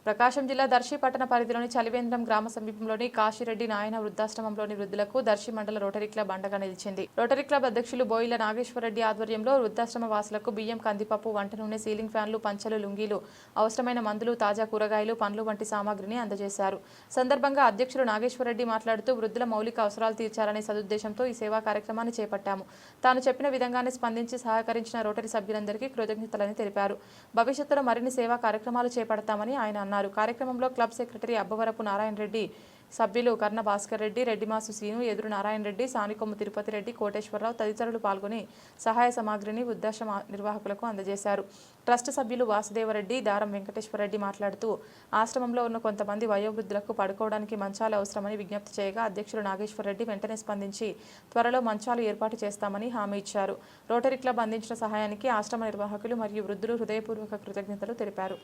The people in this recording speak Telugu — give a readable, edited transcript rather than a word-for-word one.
ప్రకాశం జిల్లా దర్శి పట్టణ పరిధిలోని చలివేంద్రం గ్రామ సమీపంలోని కాశిరెడ్డి నాయన వృద్ధాశ్రమంలోని వృద్ధులకు దర్శి మండల రోటరీ క్లబ్ అండగా నిలిచింది. రోటరీ క్లబ్ అధ్యక్షులు బోయిల నాగేశ్వరరెడ్డి ఆధ్వర్యంలో వృద్ధాశ్రమ వాసులకు బియ్యం, కందిపప్పు, వంట నూనె, సీలింగ్ ఫ్యాన్లు, పంచలు, లుంగీలు, అవసరమైన మందులు, తాజా కూరగాయలు, పండ్లు వంటి సామాగ్రిని అందజేశారు. సందర్భంగా అధ్యక్షులు నాగేశ్వరరెడ్డి మాట్లాడుతూ వృద్ధుల మౌలిక అవసరాలు తీర్చాలనే సదుద్దేశంతో ఈ సేవా కార్యక్రమాన్ని చేపట్టాము. తాను చెప్పిన విధంగానే స్పందించి సహకరించిన రోటరీ సభ్యులందరికీ కృతజ్ఞతలని తెలిపారు. భవిష్యత్తులో మరిన్ని సేవా కార్యక్రమాలు చేపడతామని ఆయన అన్నారు. కార్యక్రమంలో క్లబ్ సెక్రటరీ అబ్బవరపు నారాయణ రెడ్డి, సభ్యులు కర్ణ భాస్కర్ రెడ్డి, రెడ్డిమాసు సీను, ఎదురు నారాయణ రెడ్డి, సానికొమ్ము తిరుపతి రెడ్డి, కోటేశ్వరరావు తదితరులు పాల్గొని సహాయ సామాగ్రిని వృద్ధాశ్రమ నిర్వాహకులకు అందజేశారు. ట్రస్ట్ సభ్యులు వాసుదేవరెడ్డి, దారం వెంకటేశ్వరరెడ్డి మాట్లాడుతూ ఆశ్రమంలో ఉన్న కొంతమంది వయోవృద్ధులకు పడుకోవడానికి మంచాలు అవసరమని విజ్ఞప్తి చేయగా అధ్యక్షులు నాగేశ్వరరెడ్డి వెంటనే స్పందించి త్వరలో మంచాలు ఏర్పాటు చేస్తామని హామీ ఇచ్చారు. రోటరీ క్లబ్ అందించిన సహాయానికి ఆశ్రమ నిర్వాహకులు మరియు వృద్ధులు హృదయపూర్వక కృతజ్ఞతలు తెలిపారు.